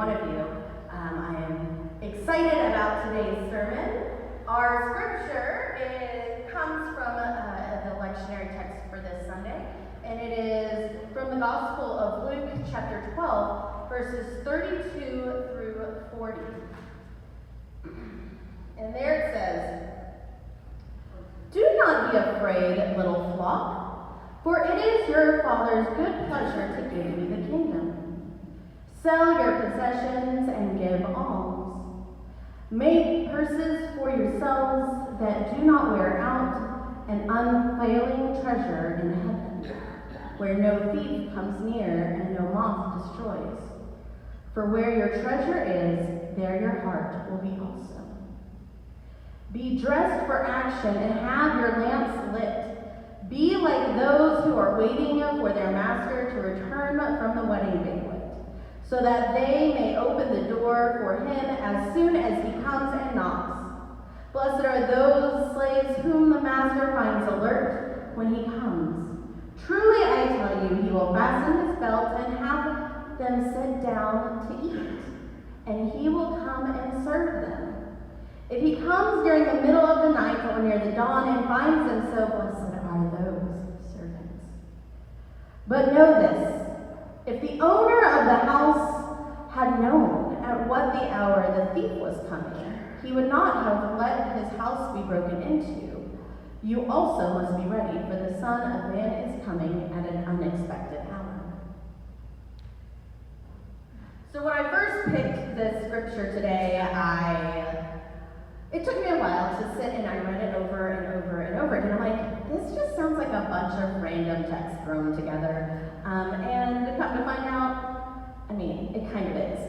one of you. I am excited about today's sermon. Our scripture comes from the lectionary text for this Sunday, and it is from the Gospel of Luke, chapter 12, verses 32 through 40. And there it says, "Do not be afraid, little flock, for it is your Father's good pleasure to give you the kingdom. Sell your possessions and give alms. Make purses for yourselves that do not wear out, an unfailing treasure in heaven, where no thief comes near and no moth destroys. For where your treasure is, there your heart will be also. Be dressed for action and have your lamps lit. Be like those who are waiting for their master to return from the wedding banquet, so that they may open the door for him as soon as he comes and knocks. Blessed are those slaves whom the master finds alert when he comes. Truly I tell you, he will fasten his belt and have them sit down to eat, and he will come and serve them. If he comes during the middle of the night or near the dawn and finds them so, blessed are those servants. But know this, if the owner of the house had known at what the hour the thief was coming, he would not have let his house be broken into. You also must be ready, for the Son of Man is coming at an unexpected hour." So when I first picked this scripture today, it took me a while to sit and I read it over and over and over again. I'm like, this just sounds like a bunch of random text thrown together. And to come to find out, it kind of is.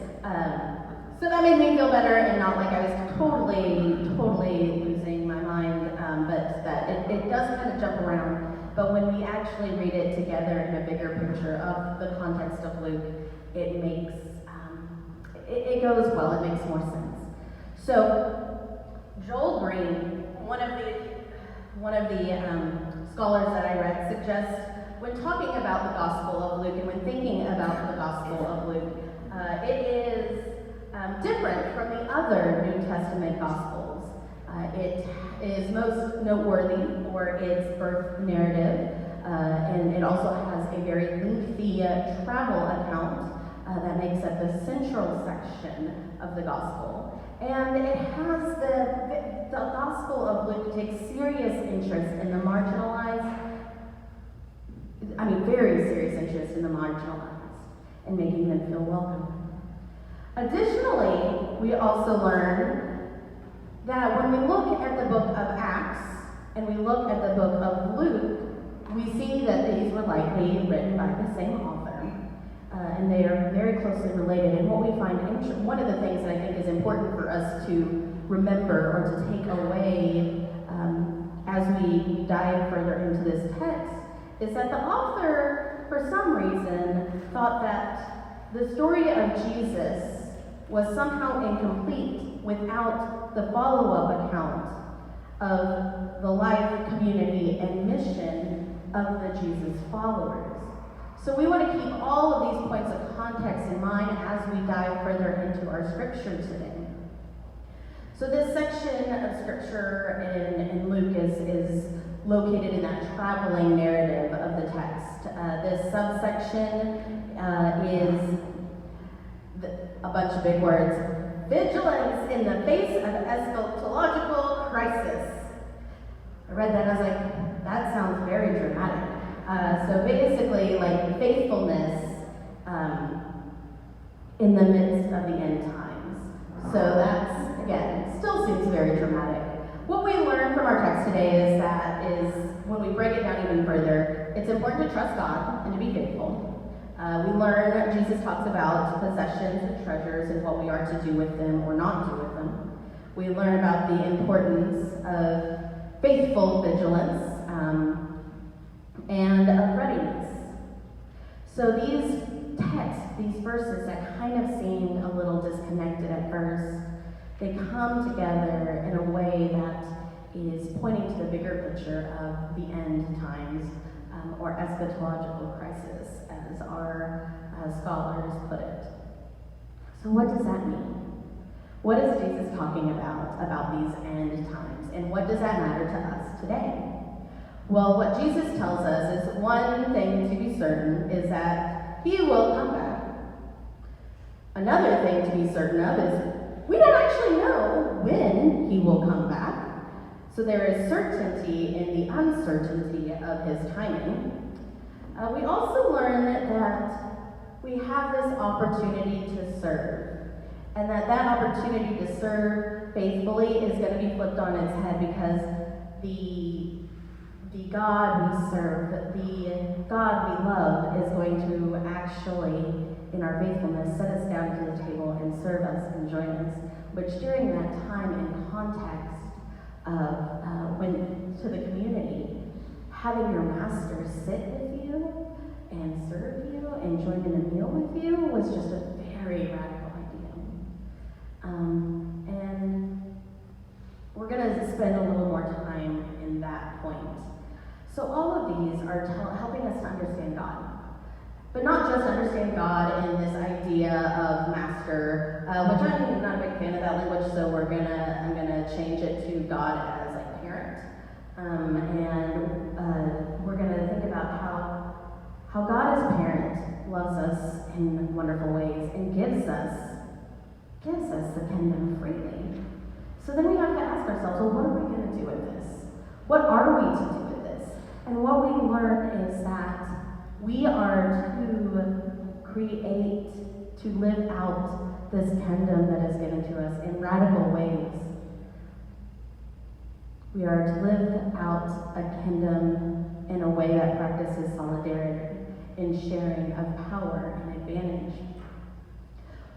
So that made me feel better and not like I was totally losing my mind, but that it does kind of jump around. But when we actually read it together in a bigger picture of the context of Luke, it makes, it goes well, it makes more sense. So, Joel Green, one of the scholars that I read, suggests when talking about the Gospel of Luke and when thinking about the Gospel of Luke, it is different from the other New Testament Gospels. It is most noteworthy for its birth narrative, and it also has a very lengthy travel account that makes up the central section of the Gospel. And it has the Gospel of Luke takes serious interest in the marginalized, very serious interest in the marginalized and making them feel welcome. Additionally, we also learn that when we look at the book of Acts and we look at the book of Luke, we see that these were likely written by the same author. And they are very closely related. And what we find, one of the things that I think is important for us to remember or to take away as we dive further into this text is that the author, for some reason, thought that the story of Jesus was somehow incomplete without the follow-up account of the life, community, and mission of the Jesus followers. So we want to keep all of these points of context in mind as we dive further into our scripture today. So this section of scripture in Luke is located in that traveling narrative of the text. This subsection is a bunch of big words. Vigilance in the face of eschatological crisis. I read that and I was like, that sounds very dramatic. So basically, like faithfulness in the midst of the end times. So that's, again, still seems very dramatic. What we learn from our text today is when we break it down even further, it's important to trust God and to be faithful. We learn Jesus talks about possessions and treasures and what we are to do with them or not do with them. We learn about the importance of faithful vigilance and of readiness. So these texts, these verses that kind of seemed a little disconnected at first, they come together in a way that is pointing to the bigger picture of the end times or eschatological crisis, as our scholars put it. So what does that mean? What is Jesus talking about these end times? And what does that matter to us today? Well, what Jesus tells us is one thing to be certain is that he will come back. Another thing to be certain of is we don't actually know when he will come back. So there is certainty in the uncertainty of his timing. We also learn that we have this opportunity to serve, and that opportunity to serve faithfully is going to be flipped on its head because the God we serve, the God we love, is going to actually, in our faithfulness, set us down to the table and serve us and join us, which during that time in context of to the community, having your master sit with you and serve you and join in a meal with you was just a very radical idea. And we're going to spend a little more time in that point. So all of these are helping us to understand God. But not just understand God in this idea of master, which I'm not a big fan of that language, so I'm gonna change it to God as a parent. We're gonna think about how God as parent loves us in wonderful ways and gives us the kingdom freely. So then we have to ask ourselves, well, what are we gonna do with this? What are we to do with this? And what we learn is that we are to create, to live out this kingdom that is given to us in radical ways. We are to live out a kingdom in a way that practices solidarity in sharing of power and advantage.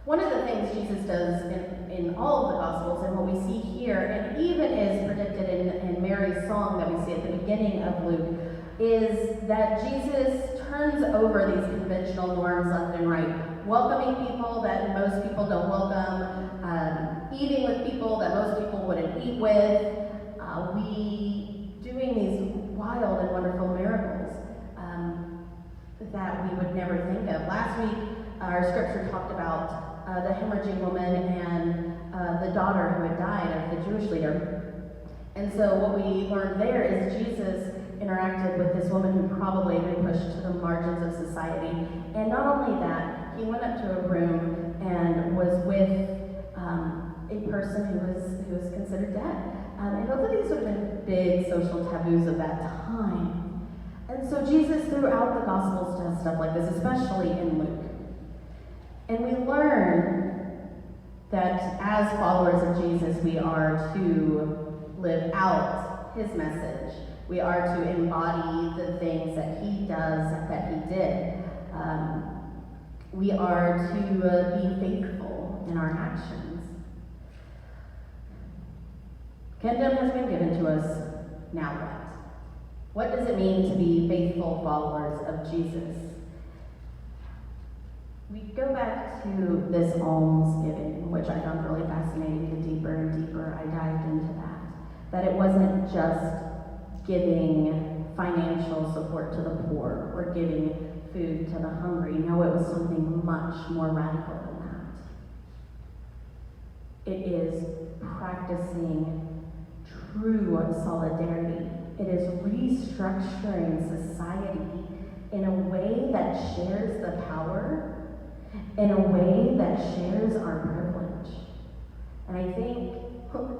One of the things Jesus does in all of the Gospels, and what we see here, and even is predicted in Mary's song that we see at the beginning of Luke, is that Jesus turns over these conventional norms left and right, welcoming people that most people don't welcome, eating with people that most people wouldn't eat with, doing these wild and wonderful miracles that we would never think of. Last week, our scripture talked about the hemorrhaging woman and the daughter who had died of the Jewish leader. And so what we learned there is Jesus interacted with this woman who probably had been pushed to the margins of society. And not only that, he went up to a room and was with a person who was considered dead. And both of these would have been big social taboos of that time. And so Jesus throughout the Gospels does stuff like this, especially in Luke. And we learn that as followers of Jesus, we are to live out his message. We are to embody the things that he does, that he did. We are to be faithful in our actions. Kingdom has been given to us, now what? What does it mean to be faithful followers of Jesus? We go back to this almsgiving, which I found really fascinating. The deeper and deeper I dived into that it wasn't just giving financial support to the poor or giving food to the hungry. No, it was something much more radical than that. It is practicing true solidarity. It is restructuring society in a way that shares the power, in a way that shares our privilege. And I think,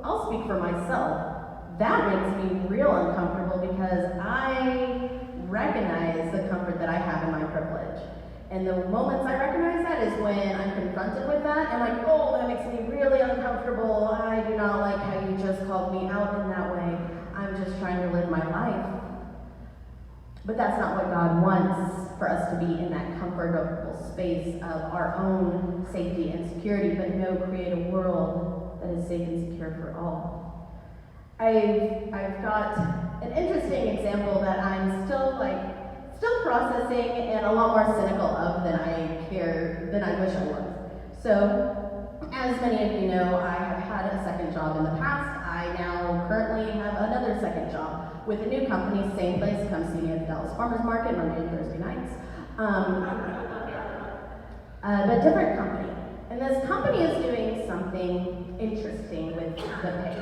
I'll speak for myself, that makes me real uncomfortable because I recognize the comfort that I have in my privilege. And the moments I recognize that is when I'm confronted with that, and like, oh, that makes me really uncomfortable. I do not like how you just called me out in that way. I'm just trying to live my life. But that's not what God wants for us to be, in that comfortable space of our own safety and security, but no, create a world that is safe and secure for all. I've got an interesting example that I'm still processing and a lot more cynical of than I wish I was. So, as many of you know, I have had a second job in the past. I now currently have another second job with a new company, same place. Come see me at the Dallas Farmers Market Monday and Thursday nights. But different company. And this company is doing something interesting with the pay.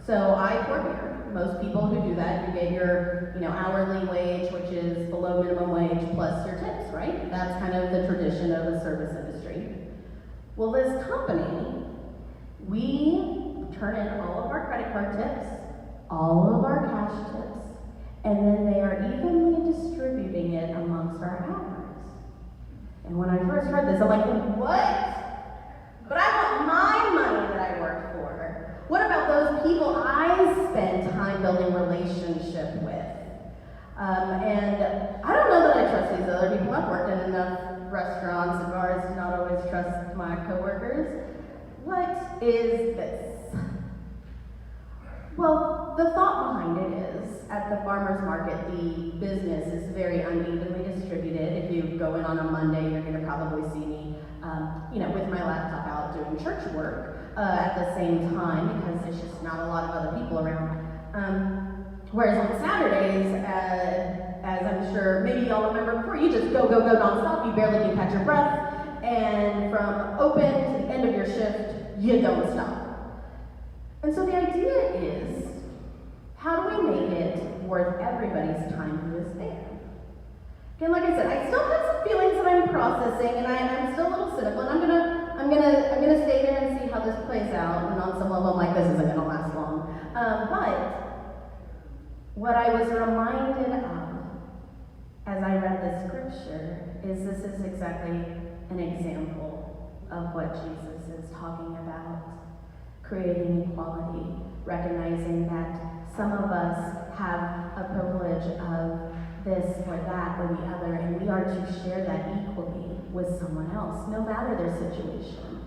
So I pour beer. Most people who do that, you get your hourly wage, which is below minimum wage, plus your tips, right? That's kind of the tradition of the service industry. Well, this company, we turn in all of our credit card tips, all of our cash tips, and then they are evenly distributing it amongst our hours. And when I first heard this, I'm like, what? But I want my money that I work for. What about those people I spend time building relationship with? And I don't know that I trust these other people. I've worked in enough restaurants and bars to not always trust my coworkers. What is this? Well, the thought behind it is, at the farmer's market, the business is very unevenly distributed. If you go in on a Monday, you're going to probably see me, with my laptop out doing church work at the same time, because there's just not a lot of other people around. Whereas on Saturdays, as I'm sure maybe y'all remember before, you just go nonstop. You barely can catch your breath, and from open to the end of your shift, you don't stop. And so the idea is, how do we make it worth everybody's time who is there? Again, like I said, I still have some feelings that I'm processing, and I'm still a little cynical, and I'm gonna stay there and see how this plays out. And on some level, I'm like, this isn't gonna last long. But what I was reminded of as I read the scripture is this is exactly an example of what Jesus is talking about. Creating equality, recognizing that some of us have a privilege of this or that or the other, and we are to share that equally with someone else, no matter their situation.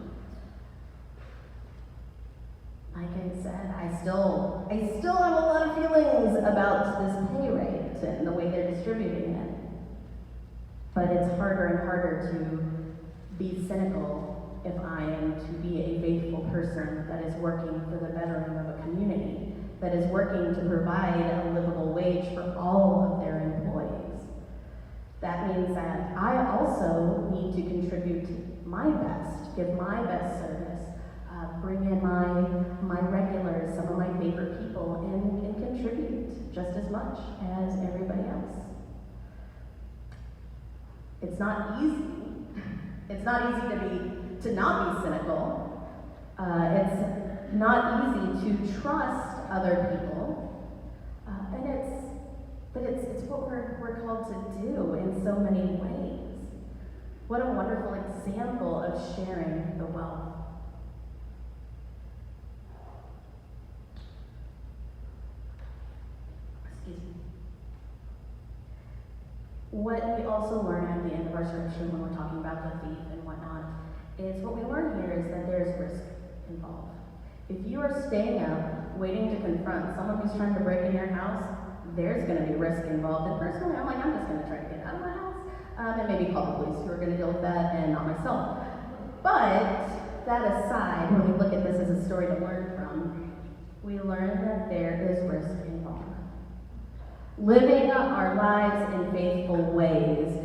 Like I said, I still have a lot of feelings about this pay rate and the way they're distributing it. But it's harder and harder to be cynical if I am to be a faithful person that is working for the bettering of a community, that is working to provide a livable wage for all of their employees. That means that I also need to contribute my best, give my best service, bring in my regulars, some of my favorite people, and contribute just as much as everybody else. It's not easy. It's not easy to not be cynical. It's not easy to trust other people, but it's what we're called to do in so many ways. What a wonderful example of sharing the wealth. Excuse me. What we also learn at the end of our scripture when we're talking about the thief and whatnot is what we learn here is that there's risk involved. If you are staying up, waiting to confront someone who's trying to break in your house, there's going to be risk involved. And personally, I'm just going to try to get out of my house, and maybe call the police who are going to deal with that and not myself. But that aside, when we look at this as a story to learn from, we learn that there is risk involved. Living our lives in faithful ways,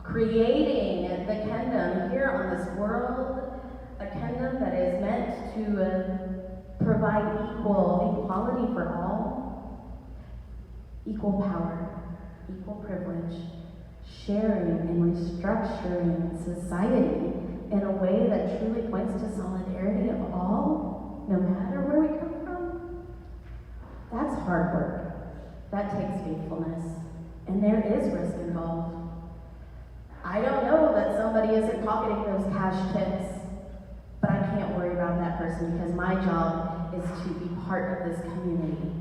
creating the kingdom here on this world, a kingdom that is meant to provide equality for all, equal power, equal privilege, sharing and restructuring society in a way that truly points to solidarity of all, no matter where we come from. That's hard work. That takes faithfulness, and there is risk involved. I don't know that somebody isn't pocketing those cash tips, but I can't worry about that person because my job is to be part of this community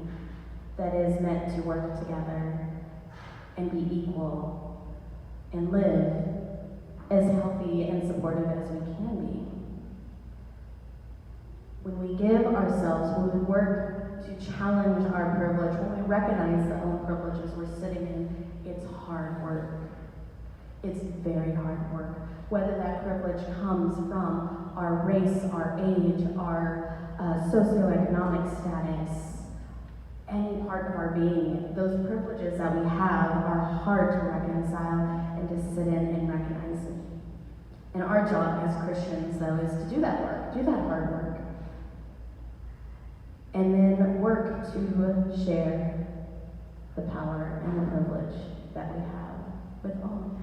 that is meant to work together and be equal and live as healthy and supportive as we can be. When we give ourselves, when we work to challenge our privilege, when we recognize the own privileges we're sitting in, it's hard work. It's very hard work. Whether that privilege comes from our race, our age, our socioeconomic status, any part of our being, those privileges that we have are hard to reconcile and to sit in and recognize it. And our job as Christians, though, is to do that work, do that hard work. And then work to share the power and the privilege that we have with all.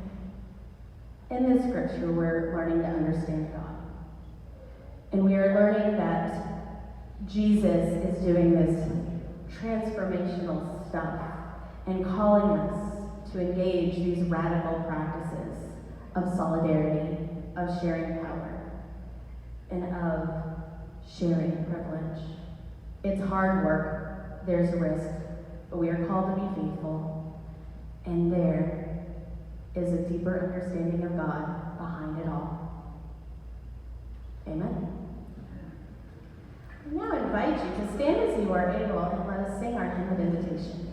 In this scripture, we're learning to understand God. And we are learning that Jesus is doing this transformational stuff and calling us to engage these radical practices of solidarity, of sharing power, and of sharing privilege. It's hard work, there's a risk, but we are called to be faithful, and there is a deeper understanding of God behind it all. Amen. I now invite you to stand as you are able and let us sing our hymn of invitation.